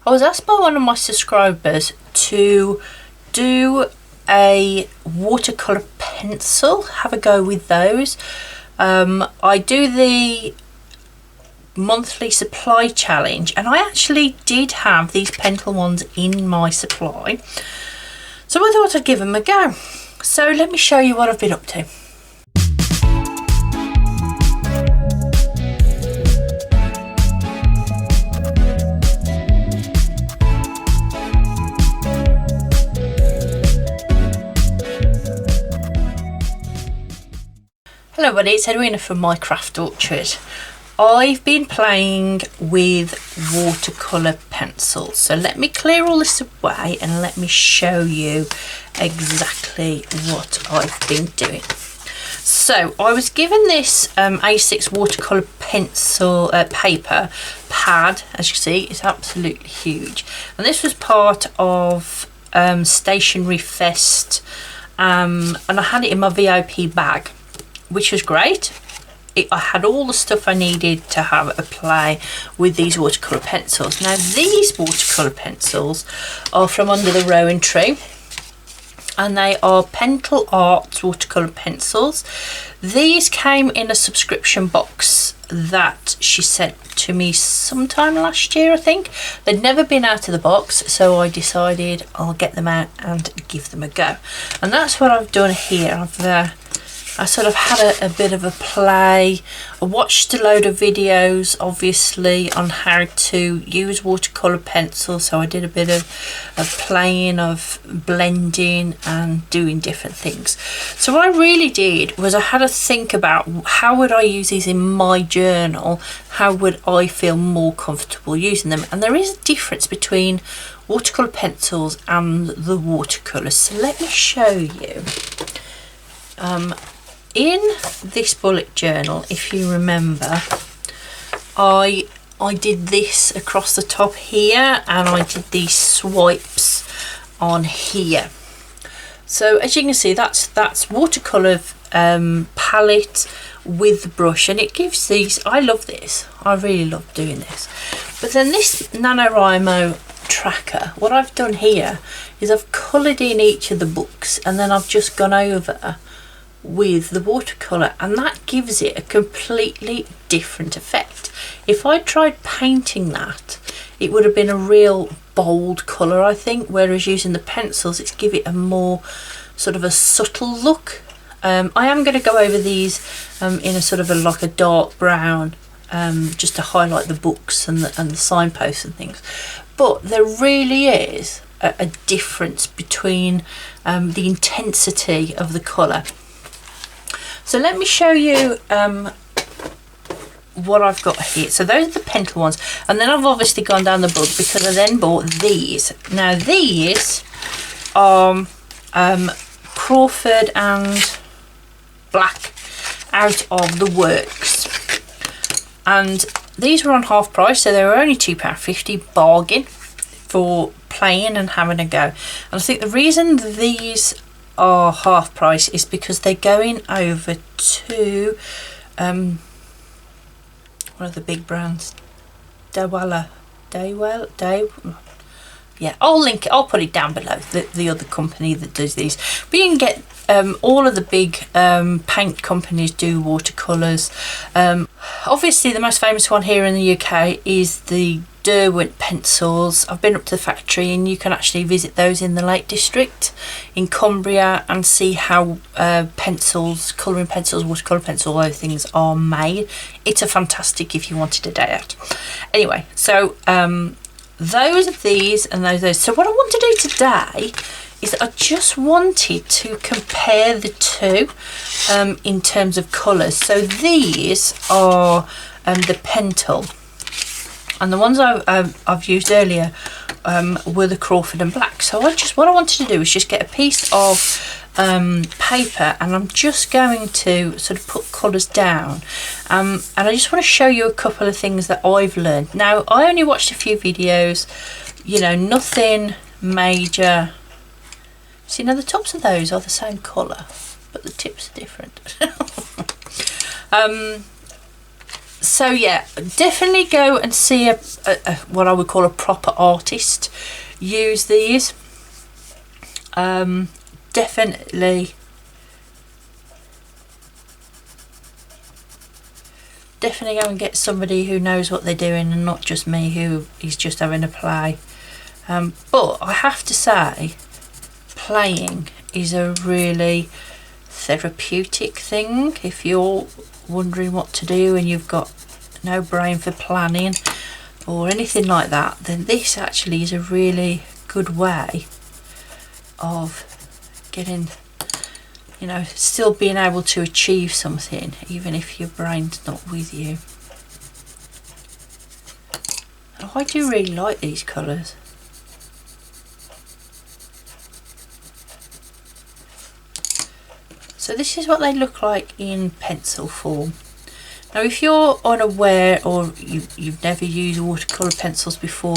I was asked by one of my subscribers to do a watercolour pencil, have a go with those. I do the monthly supply challenge, and I actually did have these pencil ones in my supply, so I thought I'd give them a go. So let me show you what I've been up to. Hello everybody, it's Edwina from My Craft Orchard. I've been playing with watercolour pencils, so let me clear all this away and let me show you exactly what I've been doing. So I was given this A6 watercolour pencil paper pad. As you see, it's absolutely huge, and this was part of Stationery Fest, and I had it in my VIP bag, which was great. I had all the stuff I needed to have a play with these watercolour pencils. Now these watercolour pencils are from under the Rowan tree, and they are Pentel Arts watercolour pencils. These came in a subscription box that she sent to me sometime last year, I think. They'd never been out of the box, so I decided I'll get them out and give them a go. And that's what I've done here. I sort of had a bit of a play. I watched a load of videos, obviously, on how to use watercolour pencils, so I did a bit of playing, of blending and doing different things. So what I really did was I had to think about how would I use these in my journal, how would I feel more comfortable using them. And there is a difference between watercolour pencils and the watercolours, so let me show you. In this bullet journal, if you remember, I did this across the top here, and I did these swipes on here. So as you can see, that's watercolour palette with the brush, and it gives these. I love this. I really love doing this. But then this NaNoWriMo tracker, what I've done here is I've coloured in each of the books, and then I've just gone over with the watercolour, and that gives it a completely different effect. If I tried painting that, it would have been a real bold colour, I think, whereas using the pencils, it's give it a more sort of a subtle look. I am going to go over these in a sort of like a dark brown, just to highlight the books and the signposts and things. But there really is a difference between the intensity of the colour. So let me show you what I've got here. So those are the Pentel ones, and then I've obviously gone down the book because I then bought these. Now these are Crawford and Black out of the works, and these were on half price, so they were only £2.50, bargain for playing and having a go. And I think the reason these are half price is because they're going over to one of the big brands, yeah, I'll link it, I'll put it down below, the other company that does these. But you can get all of the big paint companies do watercolours. Obviously the most famous one here in the UK is the Derwent pencils. I've been up to the factory, and you can actually visit those in the Lake District in Cumbria and see how pencils, colouring pencils, watercolour pencils, all those things are made. It's a fantastic if you wanted a day out. Anyway, so those are these and those. So what I want to do today is I just wanted to compare the two in terms of colours. So these are the Pentel, and the ones I've used earlier were the Crawford and Black. So what I wanted to do is just get a piece of paper, and I'm just going to sort of put colours down, and I just want to show you a couple of things that I've learned. Now I only watched a few videos, you know, nothing major. See, now the tops of those are the same colour, but the tips are different. So yeah, definitely go and see a what I would call a proper artist use these. Definitely go and get somebody who knows what they're doing and not just me who is just having a play. But I have to say, playing is a really therapeutic thing. If you're wondering what to do and you've got no brain for planning or anything like that, then this actually is a really good way of getting, you know, still being able to achieve something even if your brain's not with you. Oh, I do really like these colours. So this is what they look like in pencil form. Now if you're unaware or you've never used watercolour pencils before,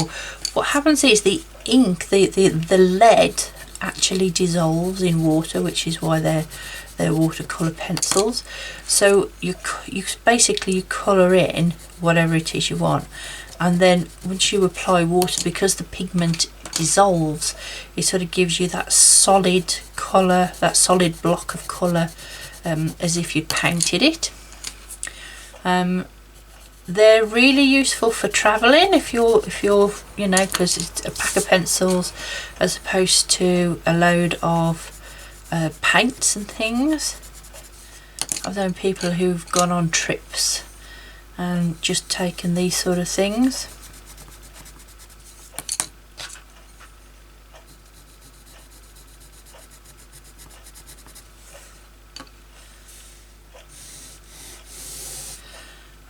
what happens is the ink, the lead actually dissolves in water, which is why they're watercolour pencils. So you basically colour in whatever it is you want, and then once you apply water, because the pigment dissolves, it sort of gives you that solid colour, that solid block of colour, as if you'd painted it. They're really useful for travelling if you're you know, because it's a pack of pencils as opposed to a load of paints and things. I've known people who've gone on trips and just taken these sort of things.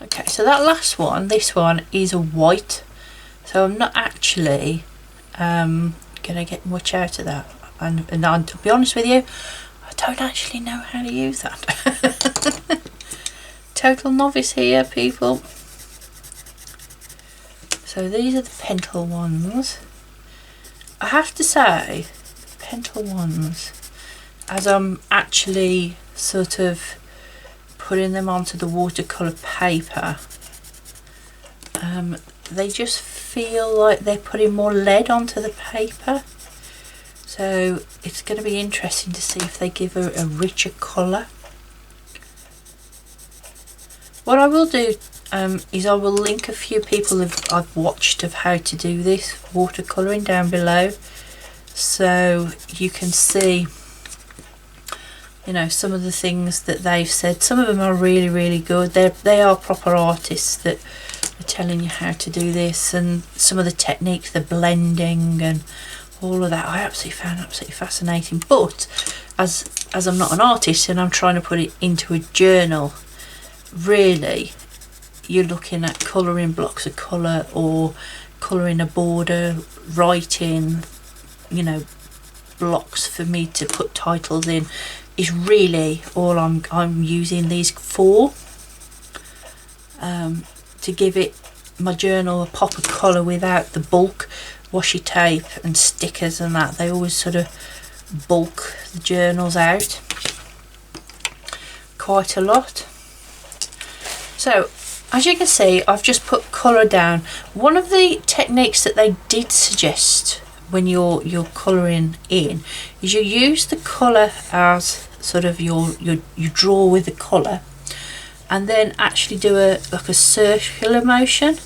Okay, so that last one, this one is a white, so I'm not actually gonna get much out of that, and to be honest with you, I don't actually know how to use that. Total novice here, people. So these are the Pentel ones. I have to say, Pentel ones, as I'm actually sort of putting them onto the watercolour paper, they just feel like they're putting more lead onto the paper, so it's going to be interesting to see if they give a richer colour. What I will do is I will link a few people I've watched of how to do this watercolouring down below, so you can see, you know, some of the things that they've said. Some of them are really good. They are proper artists that are telling you how to do this, and some of the techniques, the blending and all of that, I found absolutely fascinating. But as I'm not an artist and I'm trying to put it into a journal, really you're looking at colouring blocks of colour or colouring a border, writing, you know, blocks for me to put titles in, is really all I'm using these for, to give it, my journal, a pop of colour without the bulk washi tape and stickers and that. They always sort of bulk the journals out quite a lot. So as you can see, I've just put colour down. One of the techniques that they did suggest when you're colouring in is you use the colour as sort of you draw with the colour, and then actually do like a circular motion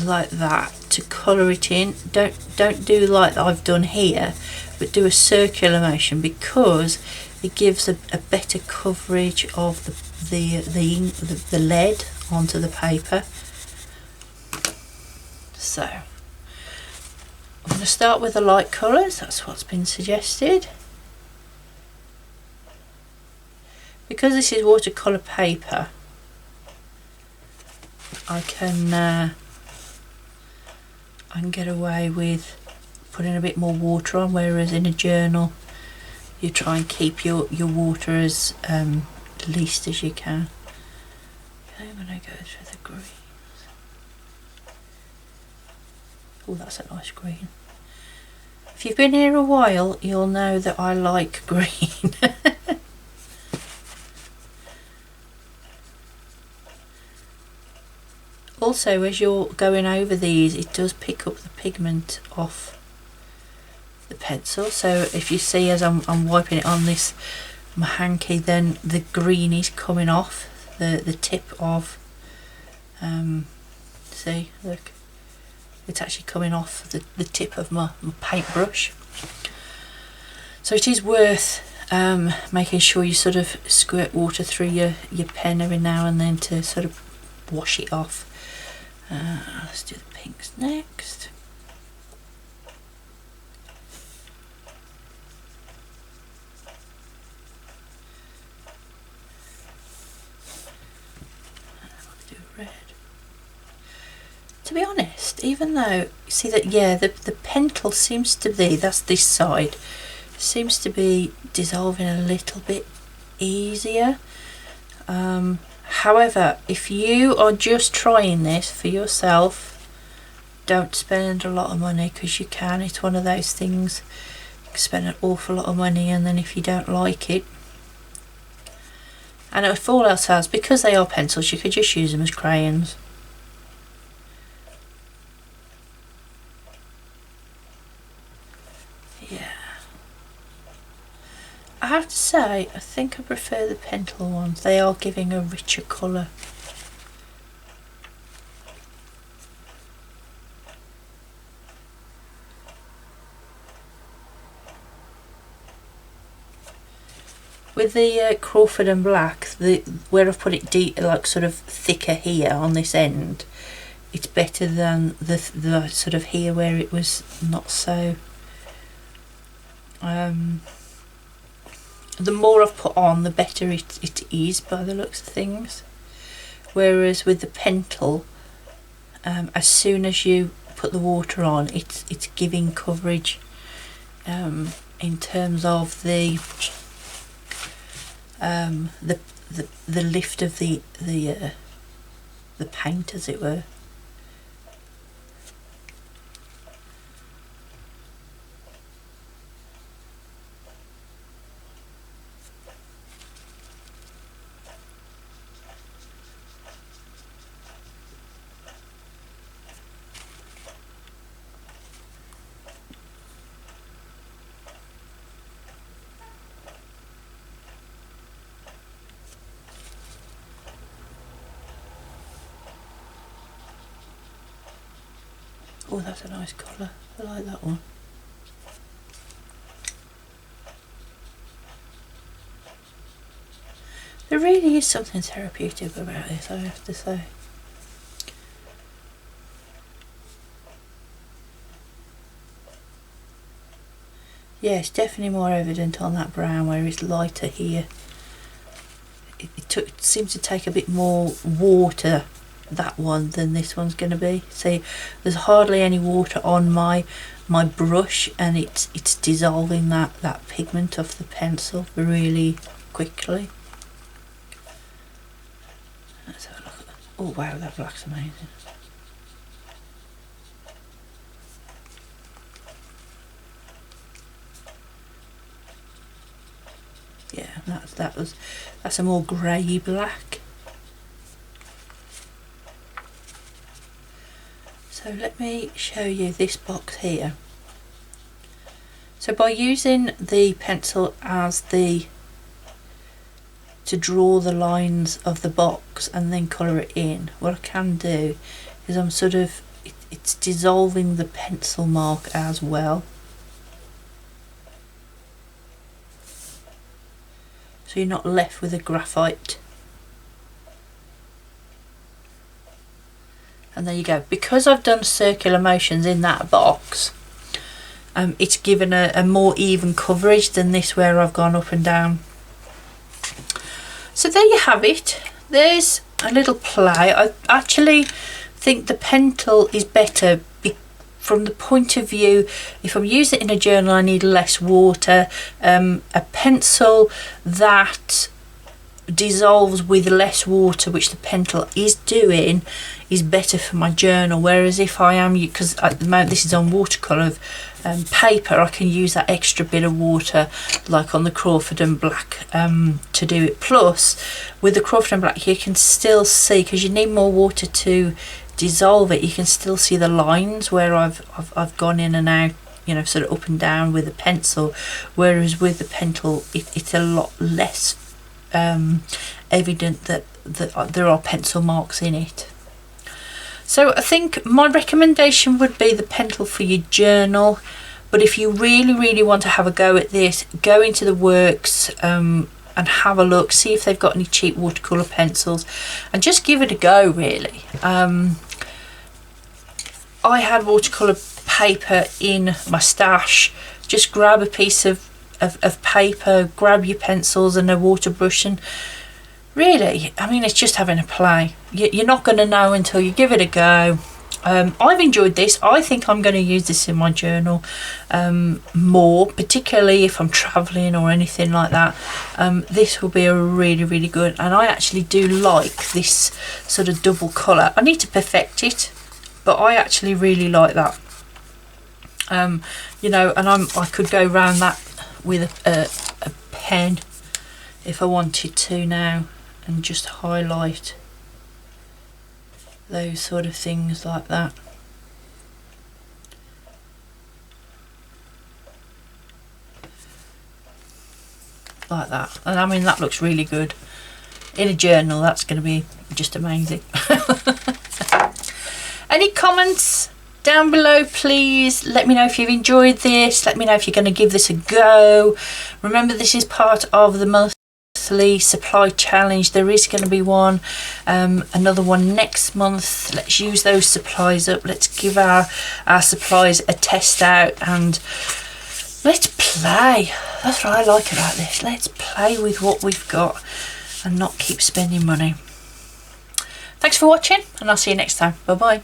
like that to colour it in. Don't do like I've done here, but do a circular motion, because it gives a better coverage of the lead onto the paper. So I'm going to start with the light colours. That's what's been suggested. Because this is watercolour paper, I can get away with putting a bit more water on, whereas in a journal you try and keep your water as least as you can. Okay, I'm going to go through the greens. Oh, that's a nice green. If you've been here a while, you'll know that I like green. also as you're going over these, it does pick up the pigment off the pencil. So if you see as I'm wiping it on this my hanky, then the green is coming off the tip of, see, look, it's actually coming off the tip of my paintbrush. So it is worth making sure you sort of squirt water through your pen every now and then to sort of wash it off. Let's do the pinks next. Do red. To be honest, even though, see that, yeah, the pencil seems to be, that's this side, seems to be dissolving a little bit easier. However, if you are just trying this for yourself, don't spend a lot of money, because you can. It's one of those things, you can spend an awful lot of money and then if you don't like it, and if all else has, because they are pencils, you could just use them as crayons. Yeah. I have to say, I think I prefer the pencil ones. They are giving a richer colour. With the Crawford and Black, where I've put it deep, like sort of thicker here on this end, it's better than the sort of here where it was not so. The more I've put on, the better it is by the looks of things. Whereas with the pencil, as soon as you put the water on, it's giving coverage in terms of the lift of the paint, as it were. Oh, that's a nice colour. I like that one. There really is something therapeutic about this, I have to say. Yeah, it's definitely more evident on that brown where it's lighter here. It seems to take a bit more water, that one, than this one's going to be. See, there's hardly any water on my brush, and it's dissolving that pigment off the pencil really quickly. Let's have a look at that. Oh wow, that black's amazing. Yeah, that's a more grey black. So let me show you this box here. So by using the pencil as to draw the lines of the box and then colour it in, what I can do is I'm sort of, it's dissolving the pencil mark as well. So you're not left with a graphite. And there you go. Because I've done circular motions in that box, it's given a more even coverage than this where I've gone up and down. So there you have it. There's a little play. I actually think the pencil is better from the point of view, if I'm using it in a journal, I need less water. A pencil that dissolves with less water, which the pencil is doing, is better for my journal. Whereas if I am, because at the moment this is on watercolour paper, I can use that extra bit of water like on the Crawford and Black to do it. Plus with the Crawford and Black you can still see, because you need more water to dissolve it, you can still see the lines where I've gone in and out, you know, sort of up and down with the pencil, whereas with the pencil it's a lot less evident that there are pencil marks in it. So I think my recommendation would be the pencil for your journal, but if you really want to have a go at this, go into the works and have a look, see if they've got any cheap watercolour pencils and just give it a go really. I had watercolour paper in my stash. Just grab a piece of paper, grab your pencils and a water brush, and really, I mean, it's just having a play. You're not going to know until you give it a go. I've enjoyed this. I think I'm going to use this in my journal more, particularly if I'm travelling or anything like that. This will be a really good, and I actually do like this sort of double colour. I need to perfect it, but I actually really like that. You know, and I could go around that with a pen if I wanted to now, and just highlight those sort of things like that. Like that. And I mean, that looks really good in a journal. That's going to be just amazing. Any comments down below, please? Let me know if you've enjoyed this. Let me know if you're going to give this a go. Remember, this is part of the monthly supply challenge. There is going to be one, another one next month. Let's use those supplies up. Let's give our supplies a test out and let's play. That's what I like about this. Let's play with what we've got and not keep spending money. Thanks for watching, and I'll see you next time. Bye bye.